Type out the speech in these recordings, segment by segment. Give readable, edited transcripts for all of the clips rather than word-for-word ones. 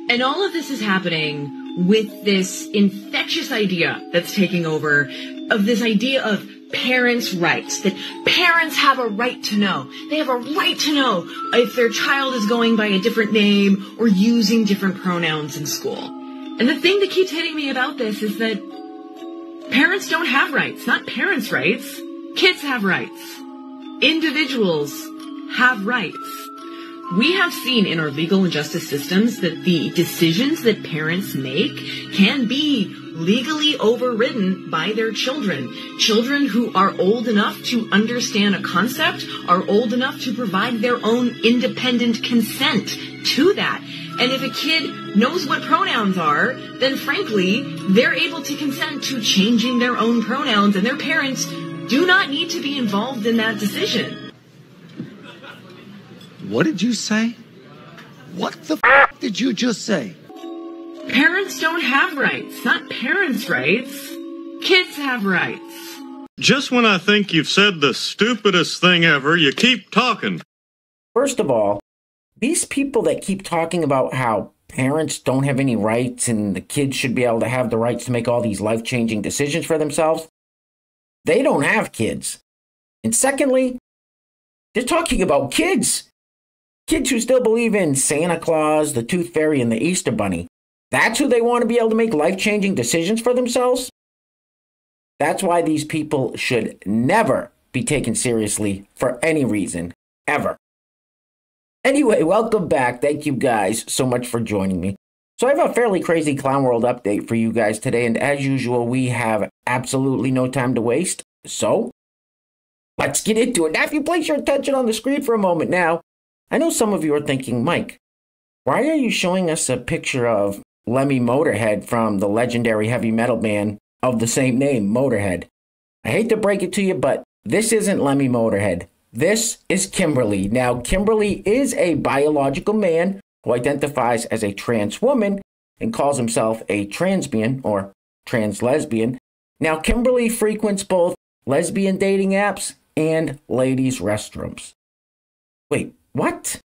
And all of this is happening with this infectious idea that's taking over, of this idea of parents' rights, that parents have a right to know. They have a right to know if their child is going by a different name or using different pronouns in school. And the thing that keeps hitting me about this is that parents don't have rights, not parents' rights. Kids have rights. Individuals have rights. We have seen in our legal and justice systems that the decisions that parents make can be legally overridden by their children. Children who are old enough to understand a concept are old enough to provide their own independent consent to that. And if a kid knows what pronouns are, then frankly, they're able to consent to changing their own pronouns, and their parents do not need to be involved in that decision. What did you say? What the f*** did you just say? Parents don't have rights, not parents' rights. Kids have rights. Just when I think you've said the stupidest thing ever, you keep talking. First of all, these people that keep talking about how parents don't have any rights and the kids should be able to have the rights to make all these life-changing decisions for themselves, they don't have kids. And secondly, they're talking about kids. Kids who still believe in Santa Claus, the Tooth Fairy, and the Easter Bunny. That's who they want to be able to make life-changing decisions for themselves? That's why these people should never be taken seriously for any reason, ever. Anyway, welcome back. Thank you guys so much for joining me. So I have a fairly crazy Clown World update for you guys today, and as usual, we have absolutely no time to waste. So, let's get into it. Now, if you place your attention on the screen for a moment now, I know some of you are thinking, Mike, why are you showing us a picture of Lemmy Motorhead from the legendary heavy metal band of the same name, Motorhead? I hate to break it to you, but this isn't Lemmy Motorhead. This is Kimberly. Now, Kimberly is a biological man who identifies as a trans woman and calls himself a transbian or trans lesbian. Now, Kimberly frequents both lesbian dating apps and ladies' restrooms. Wait, what?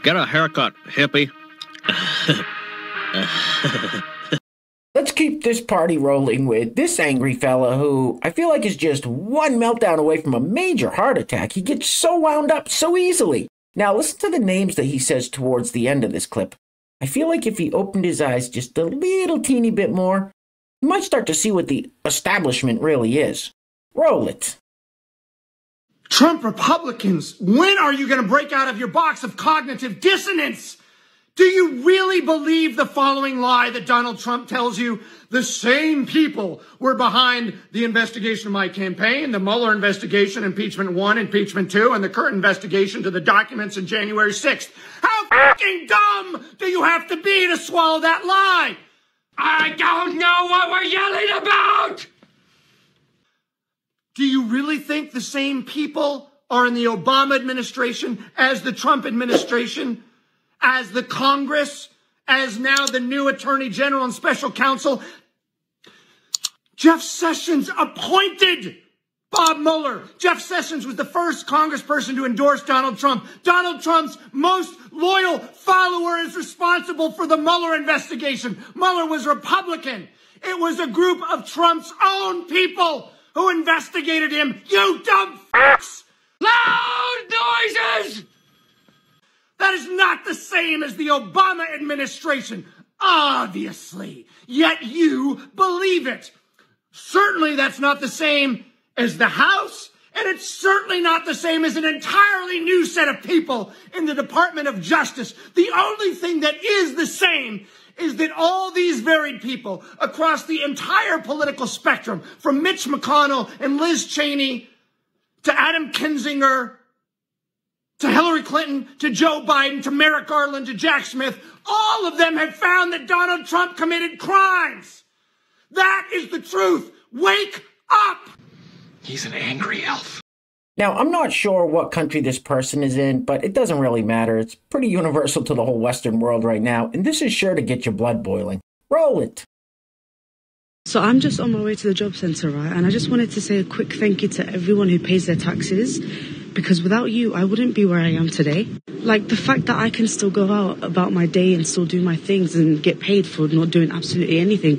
Get a haircut, hippie. Let's keep this party rolling with this angry fella who I feel like is just one meltdown away from a major heart attack. He gets so wound up so easily. Now listen to the names that he says towards the end of this clip. I feel like if he opened his eyes just a little teeny bit more, he might start to see what the establishment really is. Roll it. Trump Republicans, when are you going to break out of your box of cognitive dissonance? Do you really believe the following lie that Donald Trump tells you? The same people were behind the investigation of my campaign, the Mueller investigation, impeachment 1, impeachment 2, and the current investigation to the documents on January 6th. How fucking dumb do you have to be to swallow that lie? I don't know what we're yelling about! Do you really think the same people are in the Obama administration as the Trump administration, as the Congress, as now the new Attorney General and Special Counsel? Jeff Sessions appointed Bob Mueller. Jeff Sessions was the first congressperson to endorse Donald Trump. Donald Trump's most loyal follower is responsible for the Mueller investigation. Mueller was Republican. It was a group of Trump's own people who investigated him. You dumb f***s! Loud noises! That is not the same as the Obama administration, obviously. Yet you believe it. Certainly that's not the same as the House, and it's certainly not the same as an entirely new set of people in the Department of Justice. The only thing that is the same is that all these varied people across the entire political spectrum, from Mitch McConnell and Liz Cheney to Adam Kinzinger, to Hillary Clinton, to Joe Biden, to Merrick Garland, to Jack Smith, all of them have found that Donald Trump committed crimes. That is the truth. Wake up! He's an angry elf. Now, I'm not sure what country this person is in, but it doesn't really matter. It's pretty universal to the whole Western world right now, and this is sure to get your blood boiling. Roll it. So I'm just on my way to the job centre, right? And I just wanted to say a quick thank you to everyone who pays their taxes, because without you, I wouldn't be where I am today. Like, the fact that I can still go out about my day and still do my things and get paid for not doing absolutely anything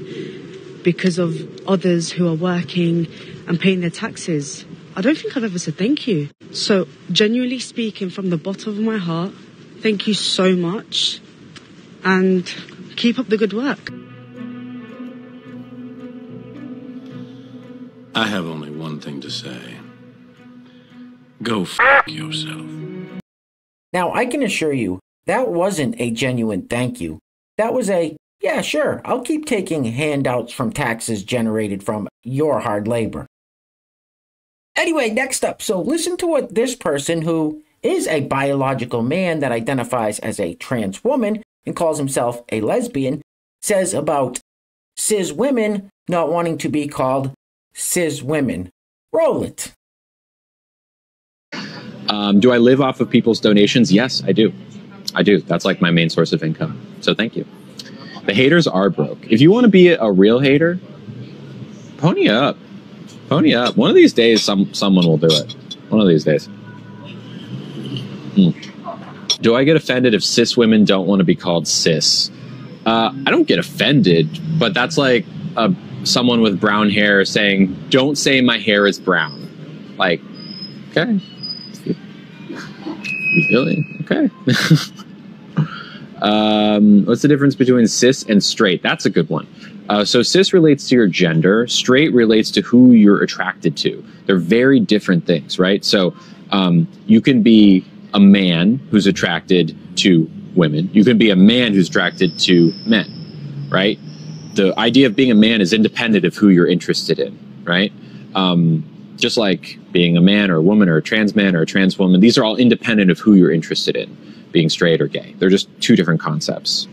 because of others who are working and paying their taxes. I don't think I've ever said thank you. So, genuinely speaking, from the bottom of my heart, thank you so much, and keep up the good work. I have only one thing to say. Go f*** yourself. Now, I can assure you, that wasn't a genuine thank you. That was a, yeah, sure, I'll keep taking handouts from taxes generated from your hard labor. Anyway, next up, so listen to what this person, who is a biological man that identifies as a trans woman and calls himself a lesbian, says about cis women not wanting to be called cis women. Roll it. Do I live off of people's donations? Yes, I do. I do. That's like my main source of income. So thank you. The haters are broke. If you want to be a real hater, pony up. Pony up. One of these days, someone will do it. One of these days. Do I get offended if cis women don't want to be called cis? I don't get offended, but that's like someone with brown hair saying, "Don't say my hair is brown." Like, okay. Really? Okay. What's the difference between cis and straight? That's a good one. So cis relates to your gender. Straight relates to who you're attracted to. They're very different things, right? So you can be a man who's attracted to women. You can be a man who's attracted to men, right? The idea of being a man is independent of who you're interested in, right? Just like being a man or a woman or a trans man or a trans woman, these are all independent of who you're interested in, being straight or gay. They're just two different concepts.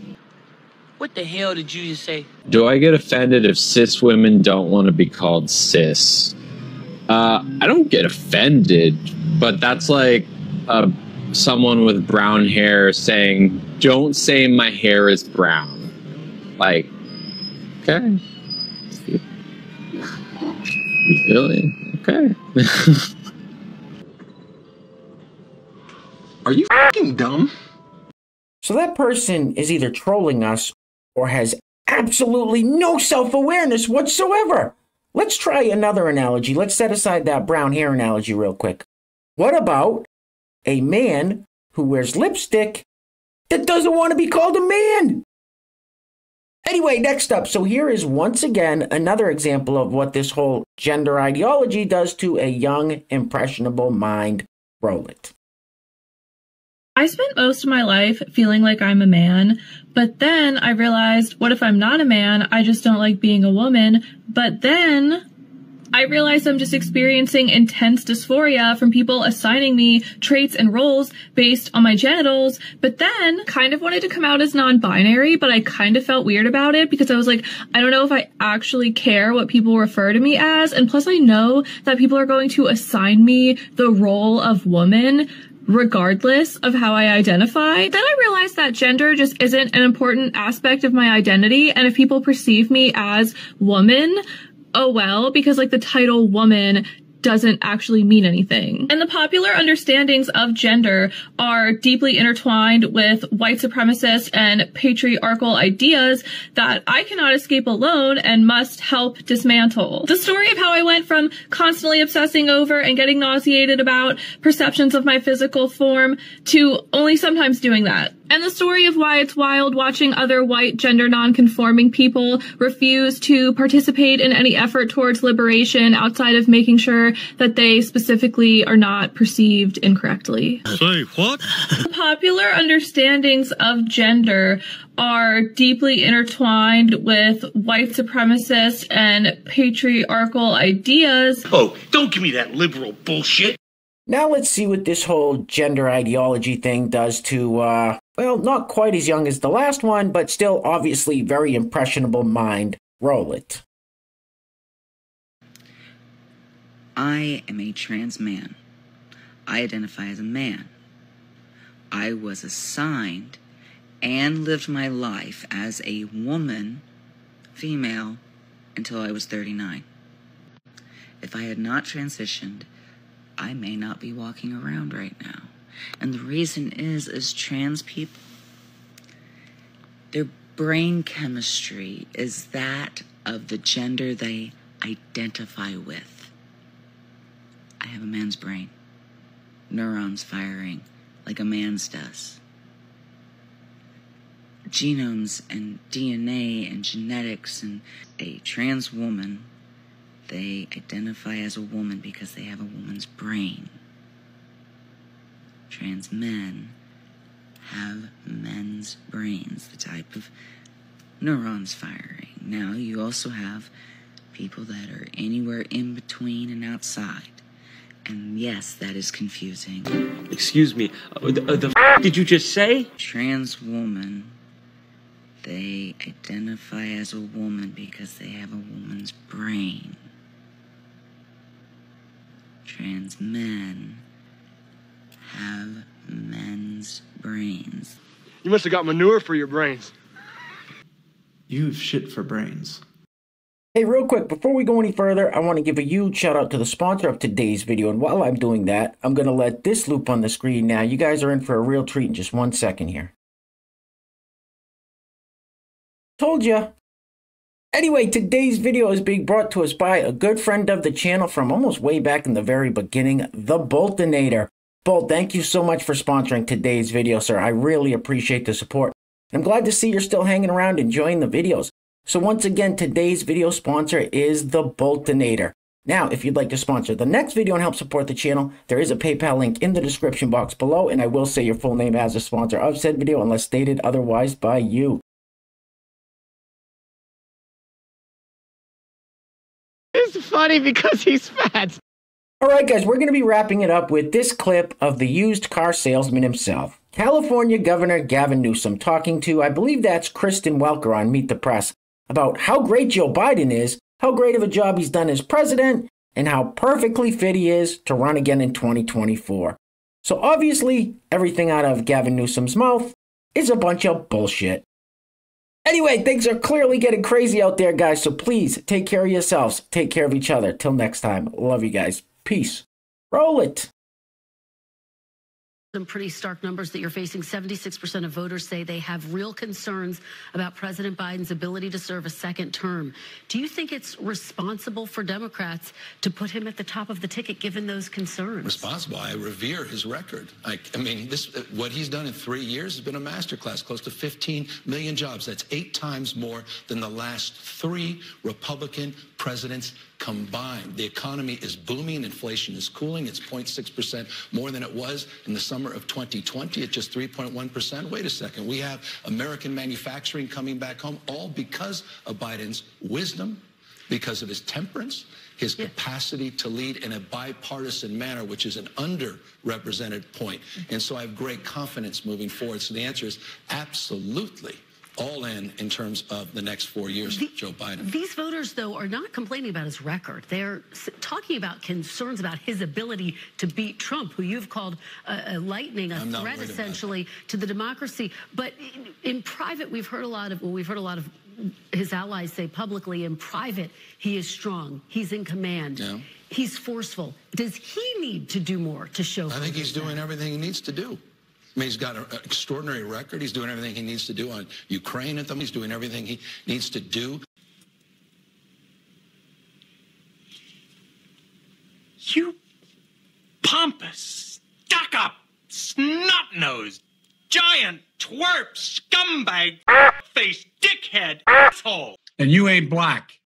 What the hell did you just say? Do I get offended if cis women don't want to be called cis? I don't get offended, but that's like someone with brown hair saying, "Don't say my hair is brown." Like, okay. Really? Okay. Are you f***ing dumb? So that person is either trolling us or has absolutely no self-awareness whatsoever. Let's try another analogy. Let's set aside that brown hair analogy real quick. What about a man who wears lipstick that doesn't want to be called a man? Anyway, next up, so here is once again another example of what this whole gender ideology does to a young, impressionable mind. Roll it. I spent most of my life feeling like I'm a man, but then I realized, what if I'm not a man? I just don't like being a woman. But then I realized I'm just experiencing intense dysphoria from people assigning me traits and roles based on my genitals, but then kind of wanted to come out as non-binary, but I kind of felt weird about it because I was like, I don't know if I actually care what people refer to me as, and plus I know that people are going to assign me the role of woman regardless of how I identify. Then I realized that gender just isn't an important aspect of my identity, and if people perceive me as woman, oh well, because like the title woman doesn't actually mean anything. And the popular understandings of gender are deeply intertwined with white supremacist and patriarchal ideas that I cannot escape alone and must help dismantle. The story of how I went from constantly obsessing over and getting nauseated about perceptions of my physical form to only sometimes doing that. And the story of why it's wild watching other white gender non-conforming people refuse to participate in any effort towards liberation outside of making sure that they specifically are not perceived incorrectly. Say what? The popular understandings of gender are deeply intertwined with white supremacist and patriarchal ideas. Oh, don't give me that liberal bullshit. Now let's see what this whole gender ideology thing does to, well, not quite as young as the last one, but still obviously very impressionable mind. Roll it. I am a trans man. I identify as a man. I was assigned and lived my life as a woman, female, until I was 39. If I had not transitioned, I may not be walking around right now. And the reason is trans people, their brain chemistry is that of the gender they identify with. I have a man's brain, neurons firing like a man's does. Genomes and DNA and genetics, and a trans woman, they identify as a woman because they have a woman's brain. Trans men have men's brains, the type of neurons firing. Now, you also have people that are anywhere in between and outside. And yes, that is confusing. Excuse me, the f did you just say? Trans woman, they identify as a woman because they have a woman's brain. Trans men have men's brains. You must have got manure for your brains. You've shit for brains. Hey, real quick, before we go any further, I want to give a huge shout out to the sponsor of today's video. And while I'm doing that, I'm going to let this loop on the screen now. You guys are in for a real treat in just 1 second here. Told ya. Anyway, today's video is being brought to us by a good friend of the channel from almost way back in the very beginning, the Boltonator. Bolt, thank you so much for sponsoring today's video, sir. I really appreciate the support. I'm glad to see you're still hanging around enjoying the videos. So once again, today's video sponsor is the Boltonator. Now, if you'd like to sponsor the next video and help support the channel, there is a PayPal link in the description box below, and I will say your full name as a sponsor of said video unless stated otherwise by you. It's funny because he's fat. Alright guys, we're going to be wrapping it up with this clip of the used car salesman himself. California Governor Gavin Newsom talking to, I believe that's Kristen Welker on Meet the Press, about how great Joe Biden is, how great of a job he's done as president, and how perfectly fit he is to run again in 2024. So obviously, everything out of Gavin Newsom's mouth is a bunch of bullshit. Anyway, things are clearly getting crazy out there, guys, so please take care of yourselves, take care of each other. Till next time, love you guys. Peace. Roll it. Some pretty stark numbers that you're facing. 76% of voters say they have real concerns about President Biden's ability to serve a second term. Do you think it's responsible for Democrats to put him at the top of the ticket given those concerns? Responsible. I revere his record. I mean, what he's done in 3 years has been a masterclass, close to 15 million jobs. That's 8 times more than the last 3 Republican presidents combined. The economy is booming. Inflation is cooling. It's 0.6% more than it was in the summer of 2020 at just 3.1%. Wait a second. We have American manufacturing coming back home, all because of Biden's wisdom, because of his temperance, his capacity to lead in a bipartisan manner, which is an underrepresented point. And so I have great confidence moving forward. So the answer is absolutely all in terms of the next 4 years for Joe Biden. These voters, though, are not complaining about his record. They're talking about concerns about his ability to beat Trump, who you've called a threat, essentially, to the democracy. But in private, we've heard a lot of his allies say publicly. In private, he is strong. He's in command. Yeah. He's forceful. Does he need to do more to show? I think he's doing everything he needs to do. I mean, he's got an extraordinary record. He's doing everything he needs to do on Ukraine at them. He's doing everything he needs to do. You pompous, stuck-up, snot-nosed, giant, twerp, scumbag, face, dickhead, asshole. And you ain't black.